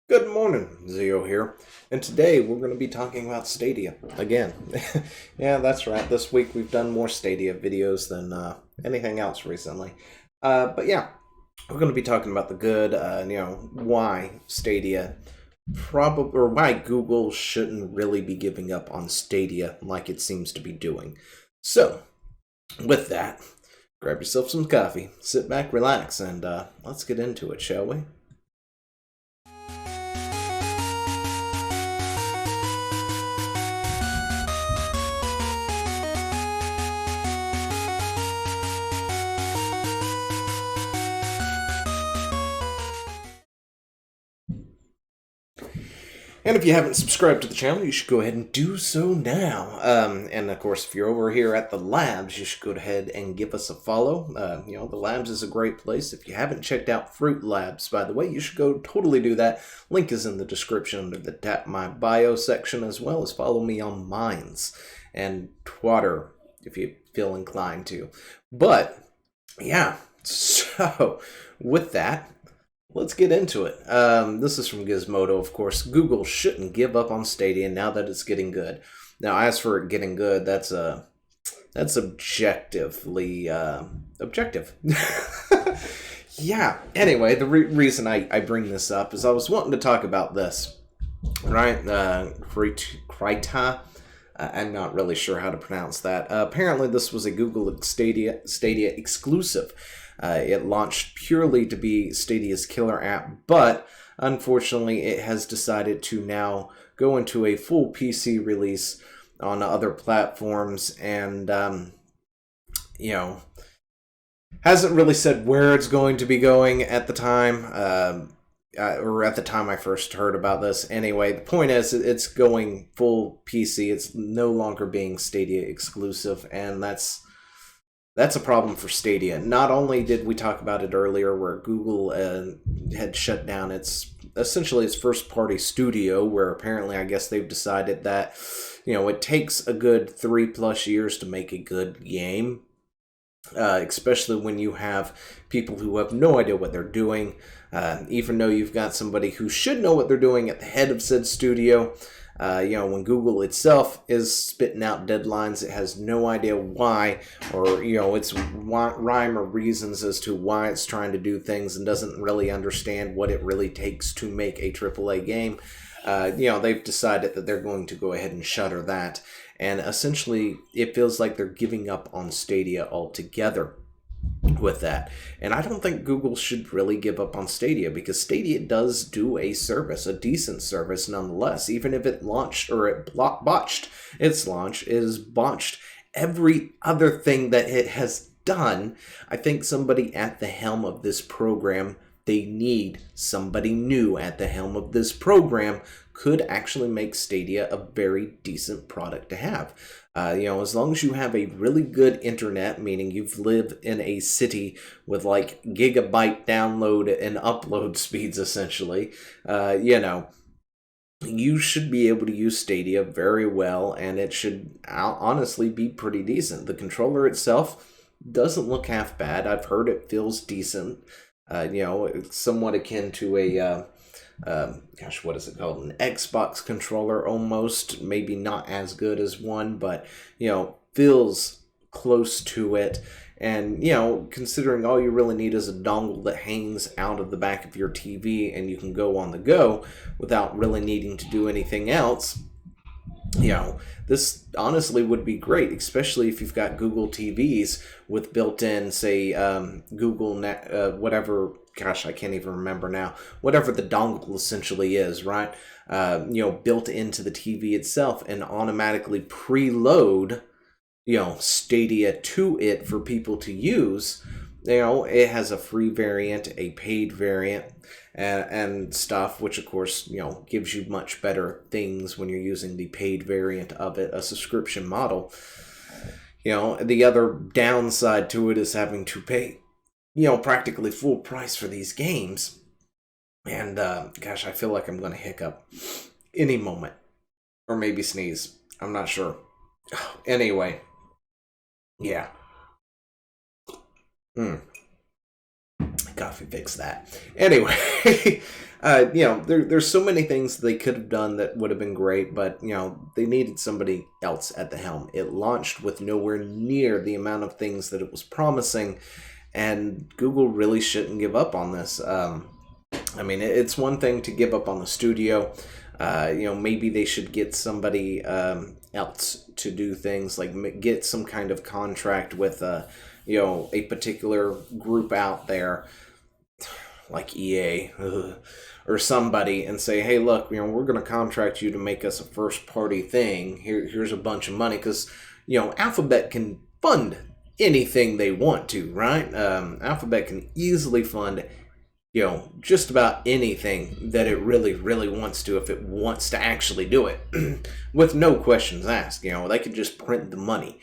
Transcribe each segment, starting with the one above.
Good morning, Zio here, and today we're going to be talking about Stadia again. Yeah, that's right. This week we've done more Stadia videos than anything else recently. But yeah, we're going to be talking about the good, why Stadia probably, or why Google shouldn't really be giving up on Stadia like it seems to be doing. So, with that, grab yourself some coffee, sit back, relax, and let's get into it, shall we? And if you haven't subscribed to the channel, you should go ahead and do so now. And of course, if you're over here at the labs, you should go ahead and give us a follow. The labs is a great place. If you haven't checked out Fruit Labs, by the way, you should go totally do that. Link is in the description under the Tap My Bio section, as well as follow me on Minds and Twitter if you feel inclined to. But yeah, so with that, let's get into it. This is from Gizmodo, of course. Google shouldn't give up on Stadia now that it's getting good. Now, as for it getting good, that's objectively objective. Yeah. Anyway, the reason I bring this up is I was wanting to talk about this, right? Krita. I'm not really sure how to pronounce that. Apparently, this was a Google Stadia exclusive. It launched purely to be Stadia's killer app, but unfortunately it has decided to now go into a full PC release on other platforms and, hasn't really said where it's going to be going at the time, or at the time I first heard about this. Anyway, the point is it's going full PC. It's no longer being Stadia exclusive, and that's a problem for Stadia. Not only did we talk about it earlier where Google had shut down its first-party studio, where apparently I guess they've decided that, it takes a good 3+ years to make a good game, especially when you have people who have no idea what they're doing, even though you've got somebody who should know what they're doing at the head of said studio. When Google itself is spitting out deadlines, it has no idea why, or, its rhyme or reasons as to why it's trying to do things and doesn't really understand what it really takes to make a AAA game. They've decided that they're going to go ahead and shutter that. And essentially, it feels like they're giving up on Stadia altogether with that. And I don't think Google should really give up on Stadia, because Stadia does do a service, a decent service nonetheless, even if it launched or it botched. Its launch is botched. Every other thing that it has done, I think somebody at the helm of this program, they need somebody new at the helm of this program, could actually make Stadia a very decent product to have. As long as you have a really good internet, meaning you've lived in a city with like gigabyte download and upload speeds, essentially, you should be able to use Stadia very well, and it should honestly be pretty decent. The controller itself doesn't look half bad. I've heard it feels decent. It's somewhat akin to a what is it called? An Xbox controller almost. Maybe not as good as one, but, feels close to it. And, considering all you really need is a dongle that hangs out of the back of your TV and you can go on the go without really needing to do anything else, this honestly would be great, especially if you've got Google TVs with built-in, say, Google whatever, gosh, I can't even remember now, whatever the dongle essentially is, right? Built into the TV itself and automatically preload, Stadia to it for people to use. It has a free variant, a paid variant, and stuff, which of course, gives you much better things when you're using the paid variant of it, a subscription model. The other downside to it is having to pay, practically full price for these games. And, gosh, I feel like I'm going to hiccup any moment. Or maybe sneeze. I'm not sure. Anyway. Yeah. Coffee fix that. Anyway, there's so many things they could have done that would have been great, but, they needed somebody else at the helm. It launched with nowhere near the amount of things that it was promising, and Google really shouldn't give up on this. It's one thing to give up on the studio. Maybe they should get somebody else to do things, like get some kind of contract with, a particular group out there, like EA or somebody, and say, hey, look, we're going to contract you to make us a first party thing. Here's a bunch of money, because Alphabet can fund anything they want to, right? Alphabet can easily fund just about anything that it really, really wants to, if it wants to actually do it, with no questions asked. They could just print the money.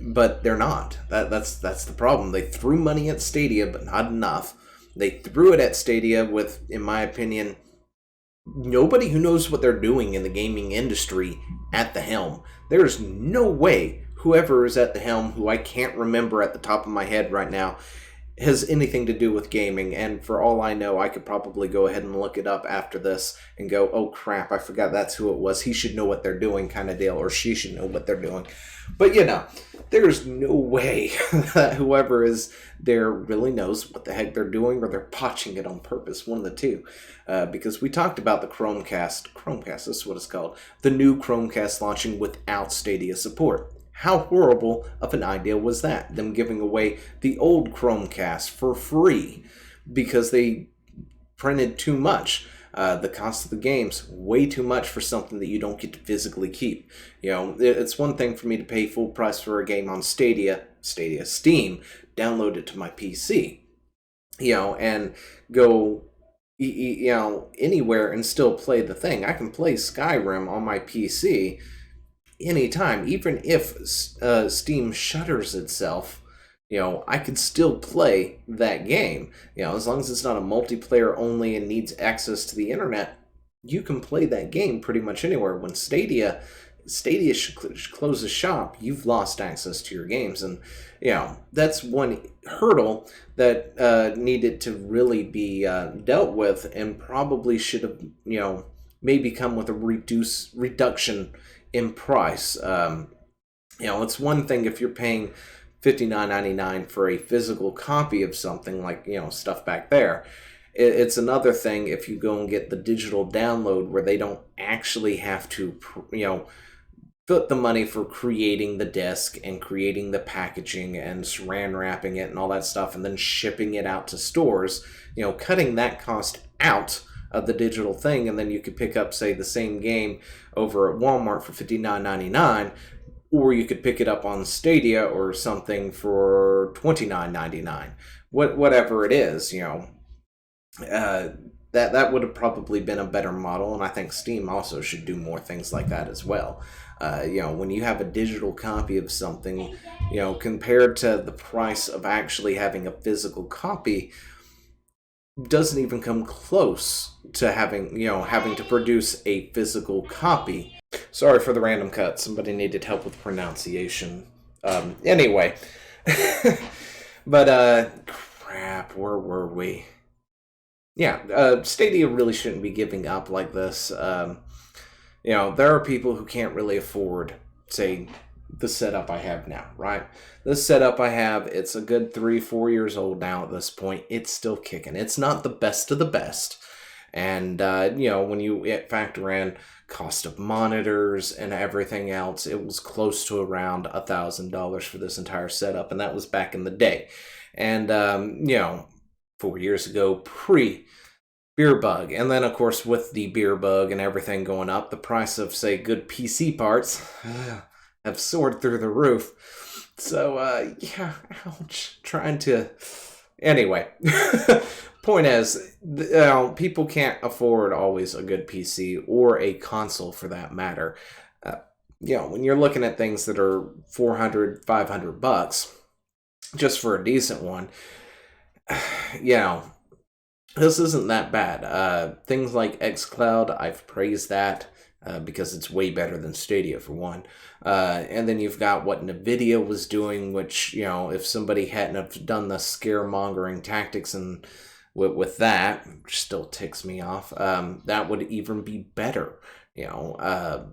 But they're not. That's the problem. They threw money at Stadia, but not enough. They threw it at Stadia with, in my opinion, nobody who knows what they're doing in the gaming industry at the helm. There's no way whoever is at the helm, who I can't remember at the top of my head right now, has anything to do with gaming. And for all I know, I could probably go ahead and look it up after this and go, oh crap, I forgot that's who it was. He should know what they're doing, kind of deal, or she should know what they're doing. But there's no way that whoever is there really knows what the heck they're doing, or they're botching it on purpose, one of the two. Because we talked about the Chromecast, this is what it's called, the new Chromecast launching without Stadia support. How horrible of an idea was that? Them giving away the old Chromecast for free because they printed too much. The cost of the game's way too much for something that you don't get to physically keep. It's one thing for me to pay full price for a game on Steam, download it to my PC, and go anywhere and still play the thing. I can play Skyrim on my PC anytime, even if Steam shutters itself. I could still play that game. As long as it's not a multiplayer only and needs access to the internet, you can play that game pretty much anywhere. When Stadia should close the shop, you've lost access to your games. And, that's one hurdle that needed to really be dealt with, and probably should have, maybe come with a reduction in price. It's one thing if you're paying $59.99 for a physical copy of something, like stuff back there. It's another thing if you go and get the digital download, where they don't actually have to put the money for creating the disc and creating the packaging and saran wrapping it and all that stuff, and then shipping it out to stores. Cutting that cost out of the digital thing, and then you could pick up, say, the same game over at Walmart for $59.99, or you could pick it up on Stadia or something for $29.99. Whatever it is, that would have probably been a better model, and I think Steam also should do more things like that as well. When you have a digital copy of something, compared to the price of actually having a physical copy, doesn't even come close to having to produce a physical copy. Sorry for the random cut. Somebody needed help with pronunciation. Anyway. But, crap, where were we? Yeah, Stadia really shouldn't be giving up like this. There are people who can't really afford, say, the setup I have now, right? This setup I have, it's a good 3-4 years old now at this point. It's still kicking. It's not the best of the best. And, when you factor in cost of monitors and everything else, it was close to around $1,000 for this entire setup. And that was back in the day. And, 4 years ago, pre-beer bug. And then, of course, with the beer bug and everything going up, the price of, say, good PC parts have soared through the roof. So, ouch. Anyway. Point is, people can't afford always a good PC or a console for that matter. When you're looking at things that are $400, $500 just for a decent one, this isn't that bad. Things like xCloud, I've praised that because it's way better than Stadia for one. And then you've got what NVIDIA was doing, which, if somebody hadn't have done the scaremongering tactics and with that, which still ticks me off. That would even be better. You know,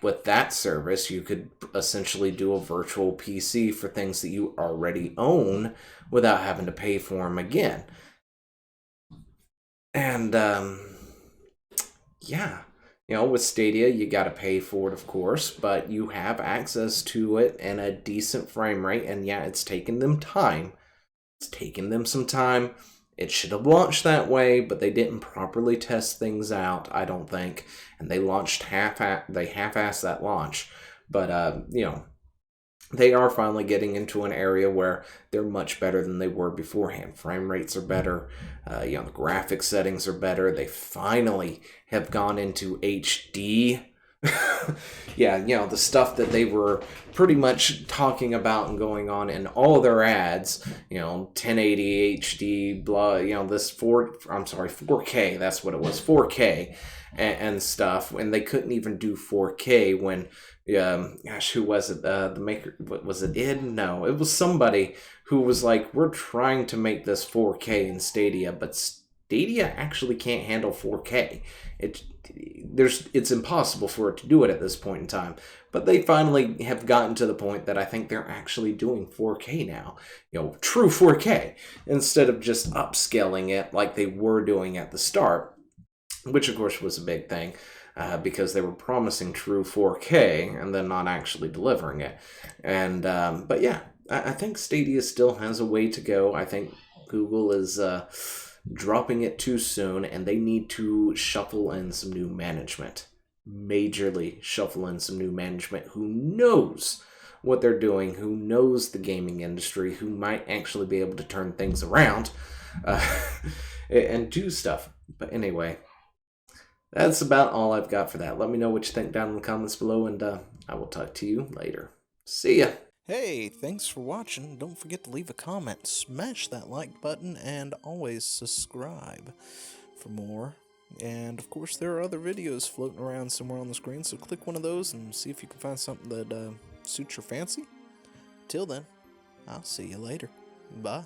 with that service, you could essentially do a virtual PC for things that you already own without having to pay for them again. And yeah, you know, with Stadia, you got to pay for it, of course, but you have access to it and a decent frame rate. And yeah, it's taken them time. It's taken them some time. It should have launched that way, but they didn't properly test things out, I don't think. And they launched half-assed that launch. But you know, they are finally getting into an area where they're much better than they were beforehand. Frame rates are better. You know, the graphic settings are better. They finally have gone into HD. Yeah, you know, the stuff that they were pretty much talking about and going on in all their ads, you know, 1080 HD, blah, you know, 4K, that's what it was, 4K and stuff, and they couldn't even do 4K when, gosh, who was it, the maker, what was it, id? No, it was somebody who was like, we're trying to make this 4K in Stadia, but Stadia actually can't handle 4K. It's impossible for it to do it at this point in time. But they finally have gotten to the point that I think they're actually doing 4K now. You know, true 4K, instead of just upscaling it like they were doing at the start, which of course was a big thing. Because they were promising true 4K and then not actually delivering it. And but yeah, I think Stadia still has a way to go. I think Google is dropping it too soon, and they need to shuffle in some new management. Majorly shuffle in some new management who knows what they're doing, who knows the gaming industry, who might actually be able to turn things around and do stuff. But anyway, that's about all I've got for that. Let me know what you think down in the comments below, and I will talk to you later. See ya! Hey, thanks for watching. Don't forget to leave a comment, smash that like button, and always subscribe for more. And of course, there are other videos floating around somewhere on the screen, so click one of those and see if you can find something that suits your fancy. Till then, I'll see you later. Bye.